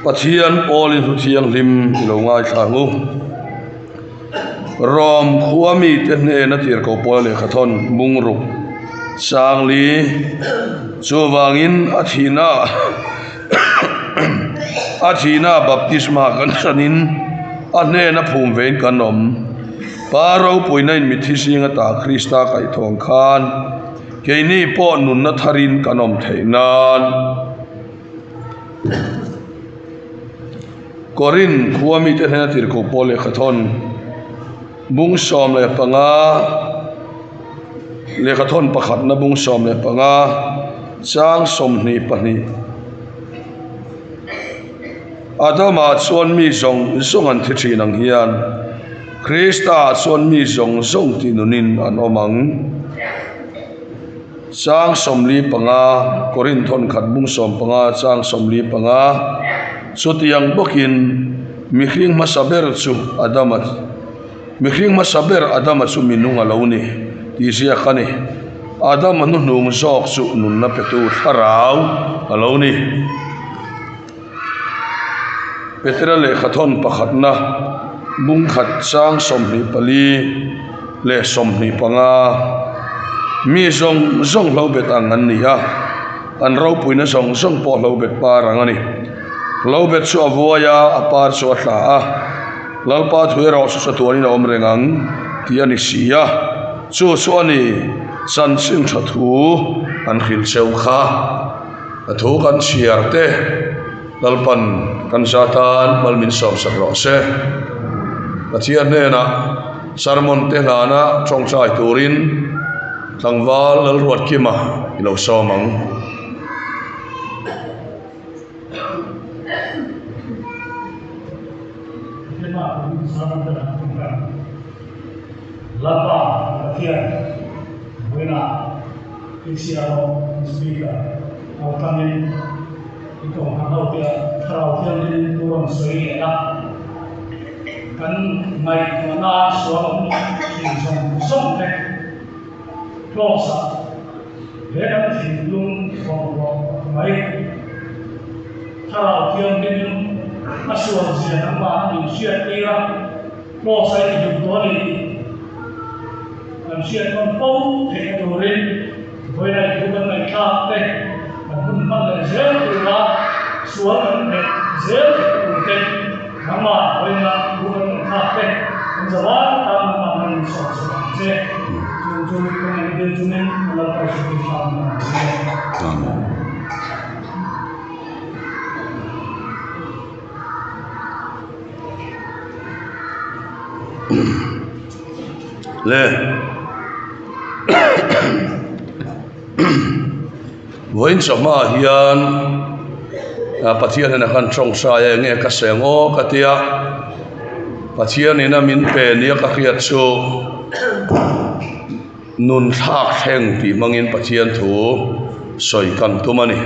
Pathian Paulin hu thiang lim lo ngai thangu rom khuami te ne na tir ko pol le khathon mungru sangli chuwangin athina baptisma kan sanin ane na phum vein kanom paro puinain mithi singa ta Krista kai thong khan keini po nun na tharin kanom theinan Korin khuami te na tir ko pol le khathon bung som le panga le khathon pakhat na bung som le panga chang som ni pani Adama chuan mi zong an thi nang hian Krista chuan mi zong ti nunin an omang chang som li panga Korin thon khat bung som panga chang som li panga sutiang bokin mihring masaber chu Adama chu minunga loni ti sia khani Adama nu nung zok chu nun na petu tharau aloni Petra le khathon pakhat na bung khat chang som ni pali le som ni panga mi zong lo bet angan ni a an ro puina zong po lo bet parang ani lo bet chu avoya apar chu atla a lalpa thuira su tuani na omrengang ti ani sia chu ani san sing thathu an khil cheu kha athu kan siarte lalpan kan satan malmin som sarro se pathian ne na sarmon te lana chongchai turin tlangwal lal ruat kima ilo somang Lapa latihan buena isiaro speaker autamin itu hangau dia terautan di turun soi ya kan mai mana suam song deh klosa dia hindung mai terautan di asuan siapa nama siapa dia klosa itu tuan làm chuyện con phố thì cái đồ lên với này cũng cần phải khác đây mà cũng bắt là dễ từ đó xuống là dễ thì cũng tên nắm mà với là cũng cần phải khác đây còn giờ đó ta mà mình sổ dễ chú cái này đưa chú nên là phải sử dụng làm lên Voin sama hian pathian na kan trong sai nge ka sengo katia pathian ina min pe nia ka khiat chu nun thak theng pi mangin pathian thu soi kan tumani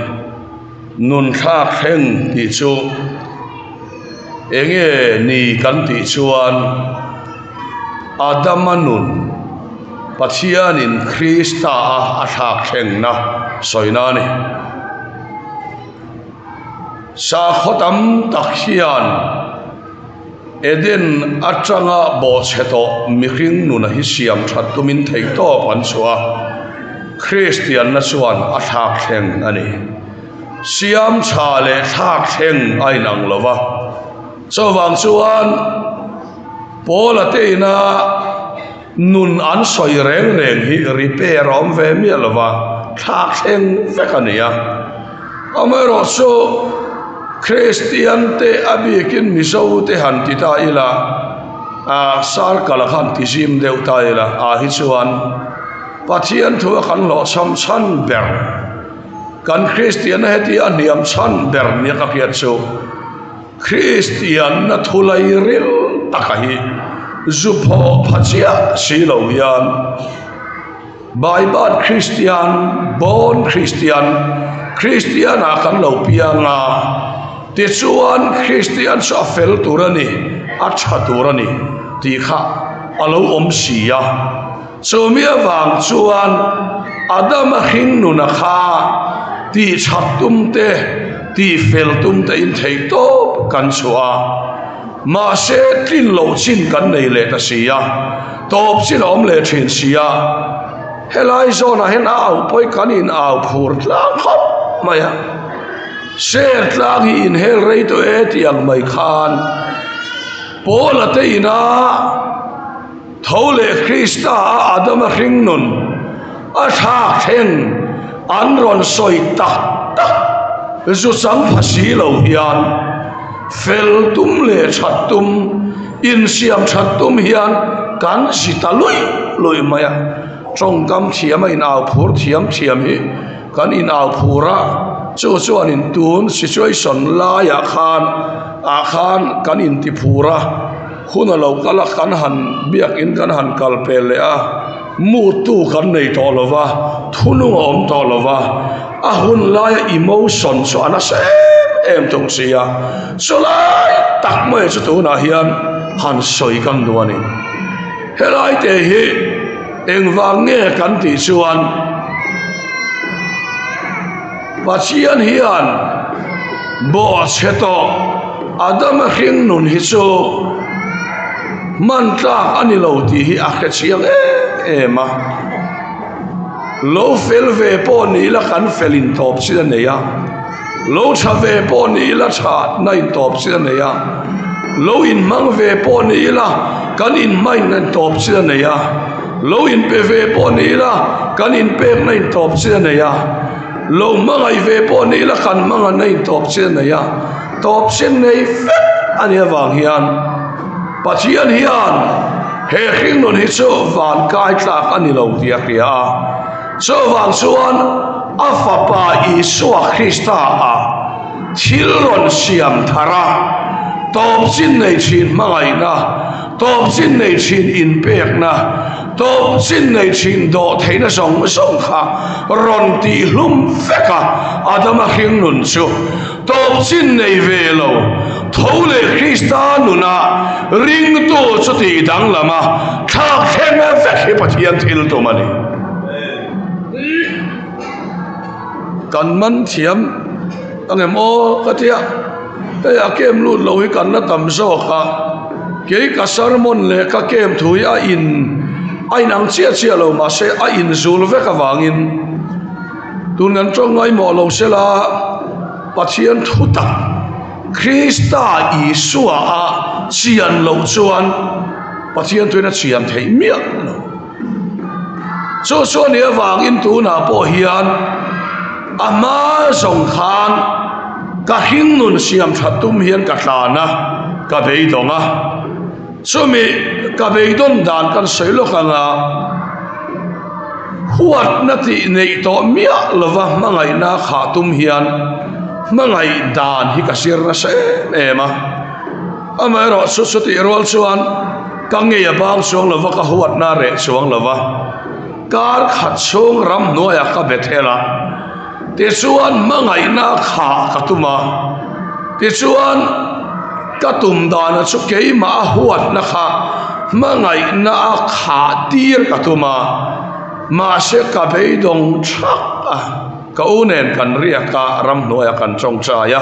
nun thak theng ti chu enge ni kan ti chuan Adamanun Pathian in Krista athak theng na soina ni sa khotam takhian eden atanga bo cheto mihring nuna hi siam thattumin theito panchua Christian na chuan athak theng ani siam chale thak theng ai nang lova chawang chuan Paul ateina nun an soi reng hi repair om ve mi alwa thak theng vekania amero so Christian te abikin miso te han ti ta ila sar kala khan ti sim deu ta ila hi chuan pathian thu kan lo sam chan ber kan Christian heti aniam chan ber ni ka kiat so Christian na thulai ril takahi Zupo Pachia Silo Yan Bible Christian born Christian akan laupianga Tichuan Christian safel turani acha turani tikha alo omsia somia wang chuan Adam hing nuna kha ti chatum te ti fel tum te in thei to kan chua ma se tin lo chin kan nei le ta sia top chin om le thin sia helai zona hen au poi kan in au phur tlang khop maya se tlang in hel rei to etiang mai khan pola te ina thole Krista adam hring nun a thak theng an ron soi tak tak zu sang phasi lo hian fel tum le that tum in siam that tum hian kan sita loi maya trong kam thiam in au phur thiam hi kan in au phura chu an in tun situation la ya khan kan in ti phura khuna lo kala kan han biak in kan han kal pe le a mu tu kan nei to lova thunu om to lova a hun la ya emotion so ana se em tong sia so lai tak mai chu tu na hian han soi kan duani helai te hi eng wang nge kan ti chuan pachian hian bo cheto adam hring nun hi chu man tlak ani lo ti hi a khe chiang ema lo fel ve po ni la kan felin top si ne ya lo tha ve po ni la tha nai top si ne ya lo in mang ve po ni la kan in mai nan top si ne ya lo in pe ve po ni la kan in pe nai top si ne ya lo mangai ve po ni la kan manga nai top si ne ya top si nei fe ani awang hian pachian hian he hring nun hi chu van kai tlak ani lo tia kia chu wang chuan a fapa Isua Krista a thil ron siam thara top chin nei thin mangai na top chin nei thin in pek na top chin nei thin do theina song kha ron ti hlum feka adama hring nun chu top chin nei velo thole Krista nuna ring to chuti dang lama thak khenga vekhi pathian thil to mani kan man thiam angem o katia te akem lut lo hi kan na tam zo kha ke ka sermon le ka kem thui a in ai nang chia lo ma se a in zul ve ka wangin tun ngan tong ngai mo lo se la pathian thu tak Krista Isua a chian lo chuan pathian tuina chiam thei miak so ni awangin tu na po hian ama song khan ka hing nun siam thatum hian ka tlana ka beidonga chumi ka beidon dan kan soilo kanga huat na ti nei to mia lova mangai na khatum hian mangai dan hi kasir na se ema amaro su ti rol chuan kange ya bang song lova ka huat na re chuang lova kar khat chung ram noya ka bethela ti chuan mangai na kha katuma ti chuan katum dana chu keima huat na kha mangai na kha tir katuma ma se ka beidong thak ka unen kan ria ka ram noya kan chong chaya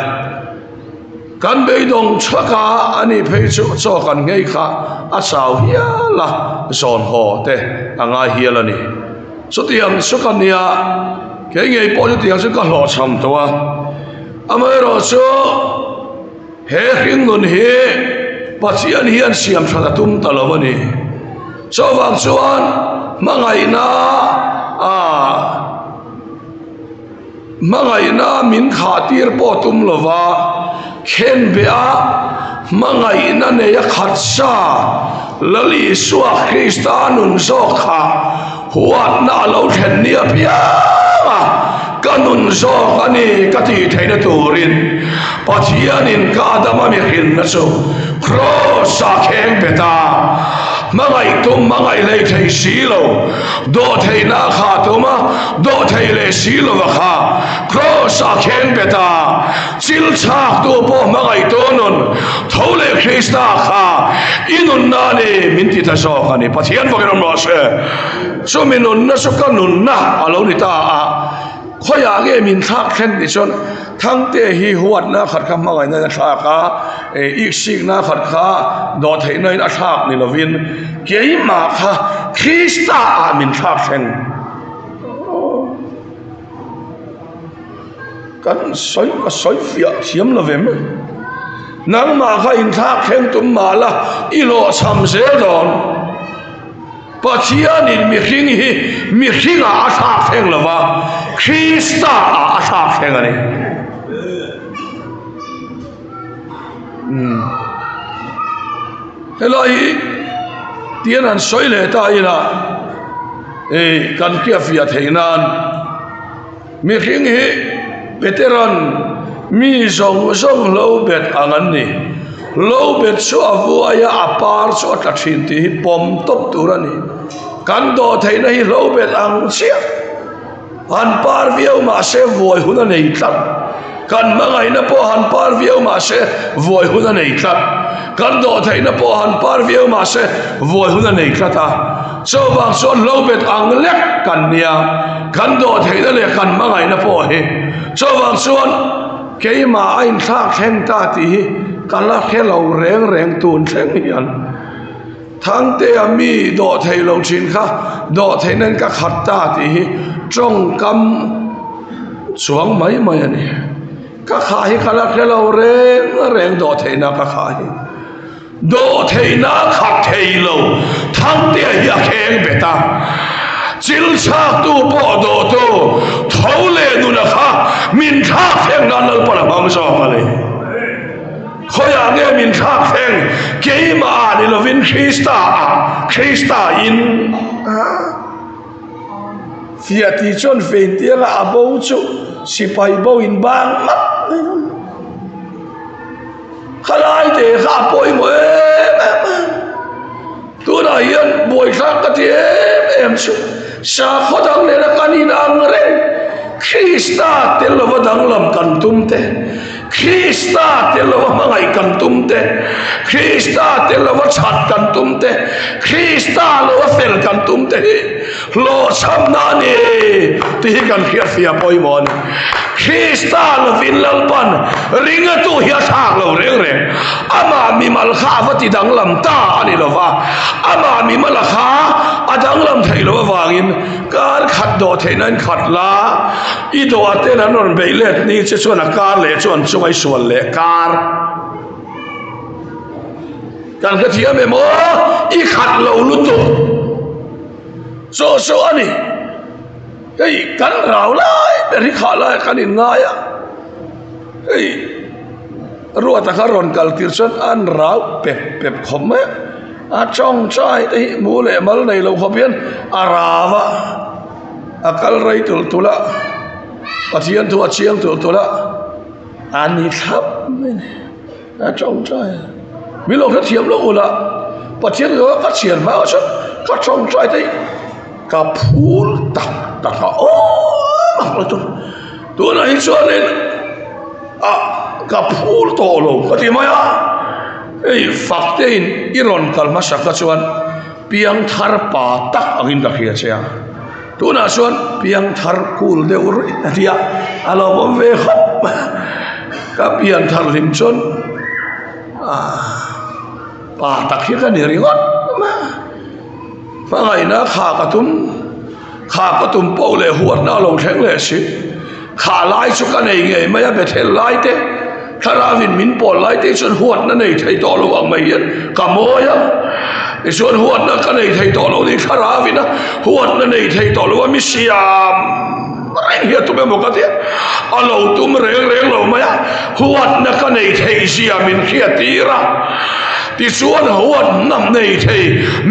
kan beidong thaka ani phei chu cho kan ngei kha a chau hiala zon ho te anga hialani so tiang sukania ke ngei po ju tiang su ka hlo cham towa amaro chu he hring nun he pachian hian siam thana tum talawani so wang chuan mangai na min khatir po tum lova khen bea mangai na ne ya khatsa lali Isua Krista nun zokha huat na lo then nia pia kanun zok ani kati theina turin pathianin ka adama mi khin na chu cross a kheng beta mangai tum mangai le thei silo do thei na kha tuma do thei le silo wa kha cross a kheng beta chil chak tu po mangai to nun thole Krista kha inun na ne minti ta so khani pathian wa ron no se so minun na so kanun na alo ni ta a khoi age min thak khen ti chon thang te hi huat na khat kha mangai na thak ka ik sik na khat kha do thei noi na thak ni lovin ke ma kha Krista a min thak khen kan soi fia thiam lovem nang ma kha in thak khen tum ma la ilo sam se don Pathian in mi hring a thak khen lova Krista a thak khen ani helai tian an soi le ta ila kan kia fia theinan mi hring hi veteran mi zong lo bet angan ni lo bet so avuaya apar so tathin ti pom top turani kan do theina hi lo bet ang sia han par viau ma se voi huna nei tlat kan mangai na po han par viau ma se voi huna nei tlat kan do theina po han par viau ma se voi huna nei tlat so bang so lo bet ang lek kan nia kan do theina le kan mangai na po he so bang son ke ma ain thak khen ta ti kan la khe lo reng tun theng hian thang te ami do thei lo chin kha do thei nan ka khat ta ti trong kam chuang mai ani ka kha hi kala khe lo reng do thei na ka kha hi do thei na khat thei lo thang te hi kheng beta chil chak tu po do to thole nu na kha min tha pheng nan al para bang so ka le khoi age min tha pheng ke ma ni lovin Krista in fiati chon fein tia abo chu sipai bo in bang mat khalai te kha poi mo tu na hian boi thak ka ti em chu sa khodang le la kani dang re Krista tel lo dang lam kan tum te Krista tel lo mangai kan tum te Krista tel lo chat kan tum te Krista lo fel kan tum te lo sam na ni ti kan khia fia poi mon Krista lo vin lal pan ringa tu hia thak lo reng ama mi mal kha vati dang lam ta ani lo wa ama mi mal kha adang lam thei lo wangin kar khat do theinan khat la I do aten anon beilet ni che chuan a kar le chuan chungai sual le kar kan ka thiam emo I khat lo lu tu so ani ei kan rau lai beri kha lai kan in ngai a ei ruwa ta kharon kal tir chuan an rau pep khom me a chong chai ei mu le mal nei lo khopian arawa akal rai tul tula Pathian tu achiang tula ani khap a chong chai mi lo thiam lo ula Pathian lo ka chian ma cho ka chong chai dei ka phul tak ka o ma lo tu na hi chuan nen a ka phul to lo ka ti mai a ei faktein iron kalma saka chuan piang thar pa tak angin ka khia chea tu na chuan piang thar kul de ur dia alo bom ve khop ka piang thar lim chuan pa tak hi ka ni ringot ma ngai na kha ka tum po le huat na lo theng le si kha lai chu ka nei nge ma ya be thel lai te tharawin min pol lai te chuan huat na nei thei to lo ang mai yan ka moya chuan huat na ka nei thei to lo ni tharawin na huat na nei thei to lo mi siam ai hi tu me mo ka te alo tum reng lo ma ya huat na ka nei thei siam min khia tira ti chuan huat nam nei thei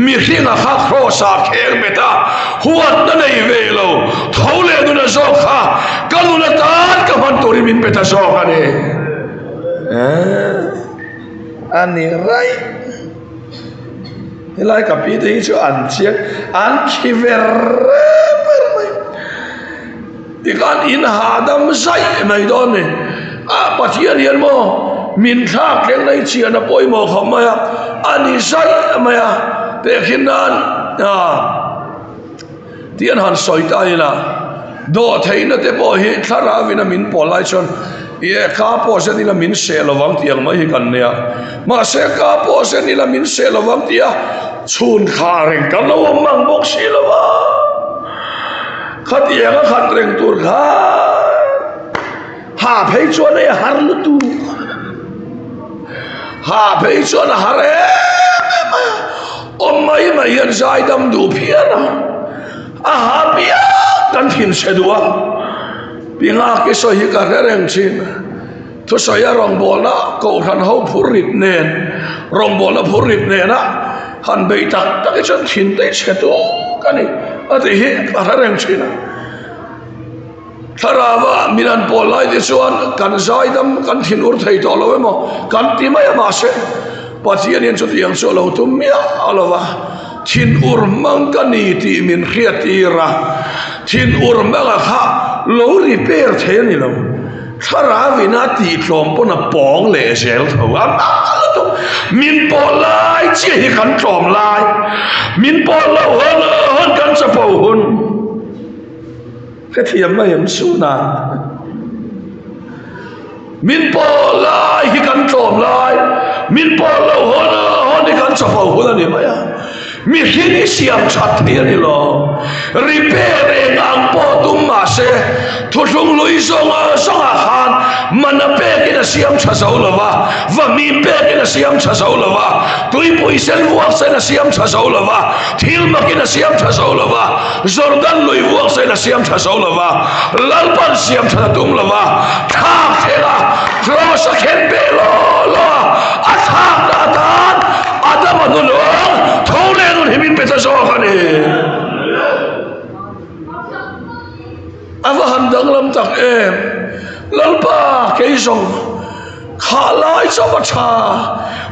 mi hringa kha crossa kheng beta huat na nei ve lo thole nu na zo kha kalu na tan ka man tori min beta zo ka ne ani rai helai ka pi te chu an chiang an khiver per mai ti kan in hadam sai mai don ne a Pathian hian mo min thak leng nei chian a poi mo khomaya ani sai maya te khinan tian han soi ta ina do thấy nó thế bỏ hi thà ra vì nó mình bỏ lại chọn ye cá bỏ sẽ đi là mình sẽ lo vắng tiếng mấy gần nè mà sẽ cá bỏ sẽ đi là mình sẽ lo vắng tiếng chun khá rèn cái lâu mang bốc xí lo va khát tiếng khát rèn tur khá hà thấy cho này har lu tu hà thấy cho nó har mấy mà hiện dài đâm đủ phía à hà bia căn thiên sẽ đua bị ngã cái soi hi cả cái rèn chín thôi soi rong bò nó cậu thằng hậu phù rịt nền rong bò nó phù rịt nền á hắn bị tắc cái chân thiên tây sẽ đua cái này ở đây hi cả cái rèn chín thà ra và mình ăn bò lại thì chuan căn dài đâm căn thiên ur thầy đó rồi mà căn tim ấy mà sẽ bắt chia nên cho tiếng số lâu tụm mía alo thiên ur mang cái này thì mình khiết đi ra thiên ur mang à khá lâu repair thế này lâu thà ra vì nó thì trộm bọn nó bong lệ gel thầu á mình bỏ lại chỉ hi căn trộm lại mình bỏ lâu hơn căn sập hơn cái thiểm mà hiểm su na mình bỏ lại hi căn trộm lại mình bỏ lâu hơn đi căn sập hơn là niệm à mình khi đi xem chặt thế này lo repair ngang bỏ tung mà sẽ thôi xong lối xong khan mà nó bé cái là xem chặt sâu là và mình bé cái là xem chặt sâu là tôi bồi sen vuông sẽ là xem chặt sâu là thiếu mà cái là xem chặt sâu là Jordan lối vuông sẽ là xem chặt sâu là lalpan xem chặt tung là thang thế là rồi sẽ khen bé lo thang đã tan ada mà nó thâu lên rồi thì mình phải cho cái này và hành động làm tắc em lalpa cái song khá lại cho vật cha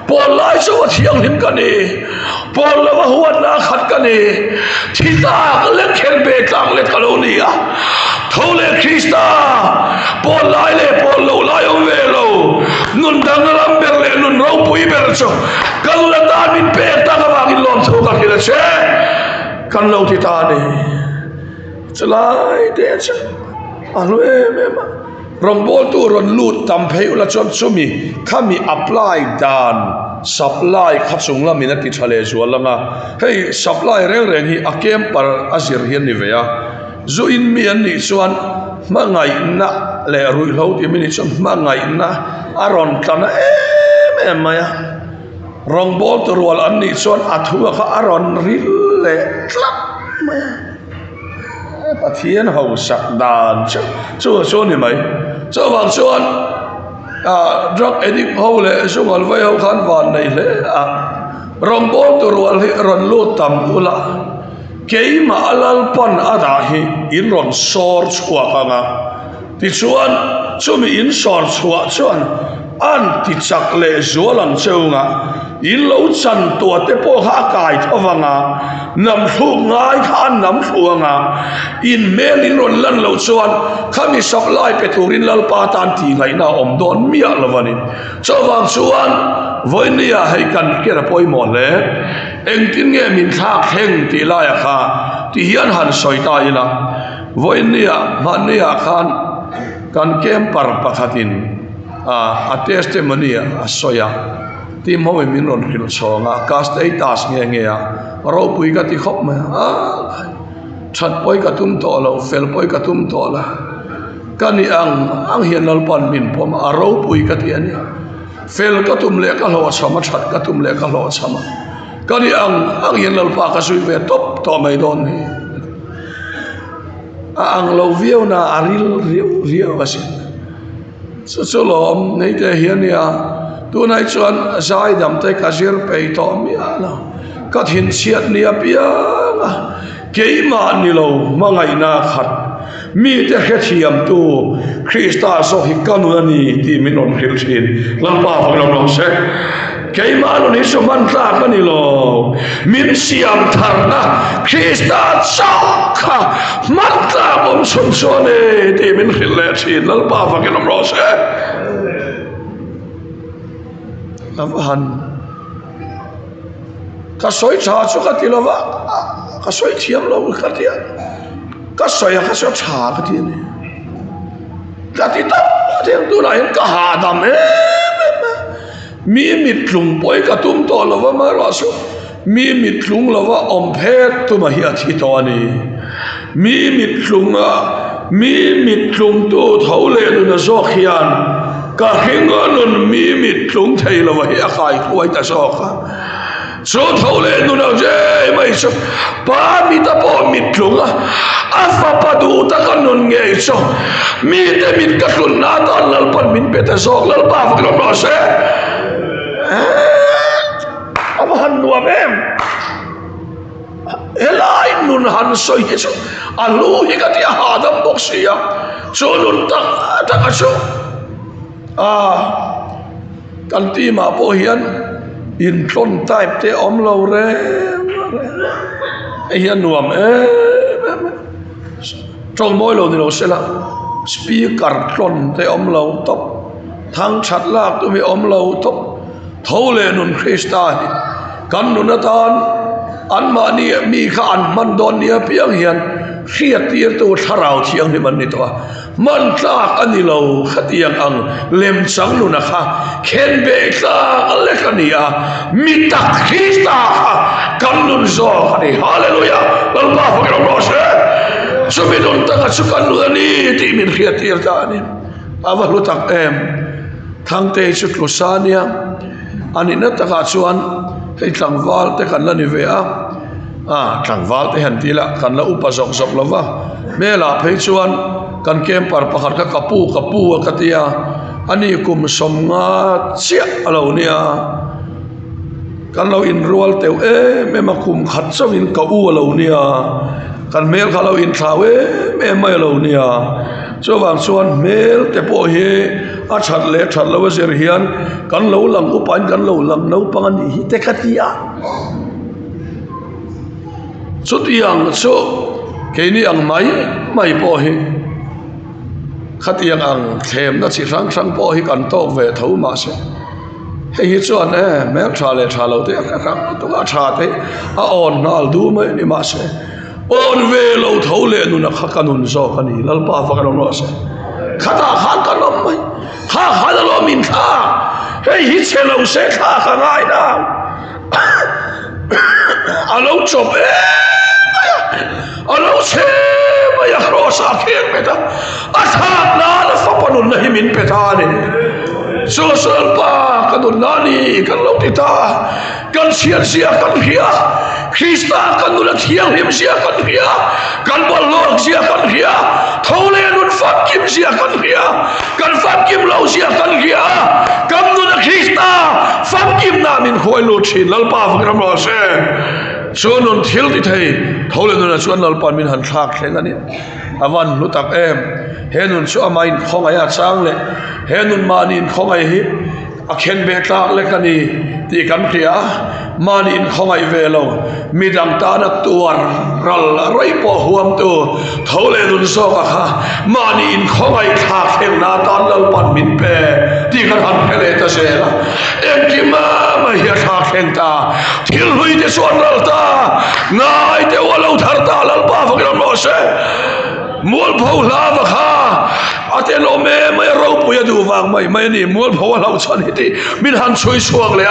bỏ lại cho vật thiêng liêm cái này bỏ lại vật huat na khát cái này thì ta cái lek khen bê tăng lek cái lối à thâu lên Krista bỏ lại lâu lại ông về lâu nun đang làm bèn lên nun rau bụi bèn cho kalau là ta mình bê ta cái vàng lon thâu cái là che kan lâu thì ta này lại để cho alo em rong bol tu ron lut tam phei ula chon chumi khami apply dan supply khachung la minati thale zualanga hey supply reng hi akem par azir hian ni veya zo in mi an ni chuan ma ngai na le rui lo ti mi ni chon ma ngai na aron tana em maya rong bol tu rol an ni chuan athua kha aron ril le tlap maya pathian hậu sắc đàn chú này mấy chú vàng chuan drug addict hậu lệ chú ngồi với hậu khán vàn này lệ rong bol tu ron lút tam ula cái mà alal pan adahi in ron sor chua kanga thì chuan chú mi in sor chua chuan an thì chắc lệ zua lần châu nga in lâu chân tua te po ha cài cho vanga nằm thu ngay khan nằm thu nga in mail in ron lan lâu chuan khami sắp lại peturin lal pa tan ti ngày na om don mía lavani cho vang chuan với nia hay cần kia là poi mỏ lệ anh tin nghe mình thác heng ti lai kha ti hian han soi tai la với nia mà nia khan kan kem par pakhatin a testimony a soya tim ho min ron kil chonga cast ei tas nge ro pui ka ti khop ma chat poi ka tum to lo fel poi ka tum to la kani ang hian lal pan min pom a ro pui ka ti ani fel ka tum le ka lo chama chat ka tum le ka lo chama kani ang hian lal pa ka sui ve top to mai don ni ang lo viu na aril riu asin so lom nei te hian ya tu nai chuan zai dam te ka zir pei to mi ala ka thin chiat ni apia ke ma ni lo mangai na khat mi te khethiam tu Krista so hi kanu ani ti min on khil thin lam pa phang lam se ke ma lo ni so man ta ka ni lo min siam thar na Krista chakha man ta bom son so ne ti min khil le thin lam pa phang lam ro se han ka soi cha chu ka ti lo wa ka soi thiam lo ka ti ก็สอยก็ชอบชาก็ทีนี้แต่ที่ตั้งเที่ยงตัวไหนก็หาดำมีมิดหลุงป่วยกระตุ้มตัวเราว่ามาหรอสุมีมิดหลุงเราว่าอมเพชรตัวมาเฮียที่ตัวนี้มีมิดหลุงมีมิดหลุงตัวเท่าเลนุนโซเขียนก็เห็นว่านุนมีมิดหลุงไทยเราว่าเฮียใครคุยแต่โซค่ะโซเท่าเลนุนเอาเจ้ไม่ชอบป้ามีตาปอมิดหลุงอาฟาปาดูตะกันนุนเงยโซมีแต่มิดกระตุนนาตอนลัลปันมินเปตโซลัลป้าฟังเราหน่อยเซ่apa hanua mem elai nun han soi yeso alu higati hadam boxia so nun tak aso kan ti ma po hian in ton type te om lo re hian nuam trong moi lo ni lo sela speaker ton te om lo top thang chat lak tu mi om lo top thâu lệ nun Krista kan nun atan an ma ni mi kha an man don ni piang hian khiat tir tu tharau thiang ni man ni to man tlak ani lo khatiang ang lem chang nun kha khen be tla le kania mi tak Krista kan nun zo ani hallelujah lal pa fa kan ro se so mi don ta chu kan nu ani ti min khiat tir ta ni awa lu tak em thang te chu tlosania ani na taka chuan hei tlangwal te kan la ni ve tlangwal te han tila kan la upa zok zok lova mela phei chuan kan kem par pakhat ka kapu katia ani kum som nga chia alo nia kan lo in rual teu me ma kum khat chawin ka u alo nia kan mel kha lo in thlawe me mai alo nia chuwang chuan mel te po hi a that lo zer hian kan lo lang upan kan lo lang no pangan hi te khatia chutiang chu keini ang mai po hi khatiang ang thlem na chi rang po hi kan tok ve tho ma se hei hi chuan me tha lo te rang tu a tha te a on nal du mai ni ma se on ve lo tho le nu na kha kanun zo kani lal pa fa kan no se khata khan kan lo mai kha lo min kha hei hi che lo se kha ngai na alo chop alo se maya crosa khen beta atha na la fa panun nahi min peta ni social pa kanun nani kan lo tita kan sia kan hia Krista kan nu la thiang him sia kan hia kan bol lok sia kan hia thole nun fat kim sia kan hia kan fat kim lo sia kan hia kan nu la Krista fat kim na min khoi lo thin lal pa fakram lo se chuan nun thil ti thei thole nun chuan lal pan min han thak thleng ani awan lu tak em he nun chu amain khongai a chang le he nun manin khongai hi a khen be tlak le kani ti kan khia manin khongai ve lo midang ta na tuar ral roi po huam tu thole nun so ka kha manin khongai tha khen na tan lal pan min pe ti kan han phele ta se la en ki ma hi tha khen ta thil hui te suan ral ta ngai te walo thar ta lal pa fa gram lo se mual phau la va kha aten o me mai ro pu ya du wang mai ni mual phau lo chan hi ti min han chui suak le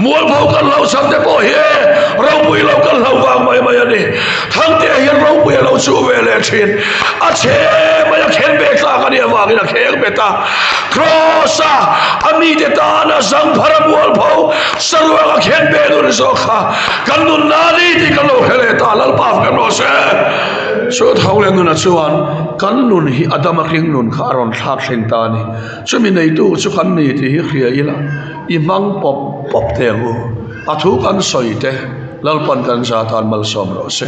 mual phau kan lo cham te po he ro pu lo kan lo wang mai ni thang te hi ro pu lo chu ve le thin a che mai khen be ta ka ni wa ni khen be ta crossa ami te ta na sang phara mual phau sarwa ka khen be du so kha kan nu na ni ti kan lo hele ta lal pa kan no se so thau le nu na chuan kan nun hi adama ring nun kha ron thak thleng ta ni chumi nei tu chu kan ni ti hi khria ila i mang pop te hu a thu kan soi te lalpan kan sa tan mal som ro se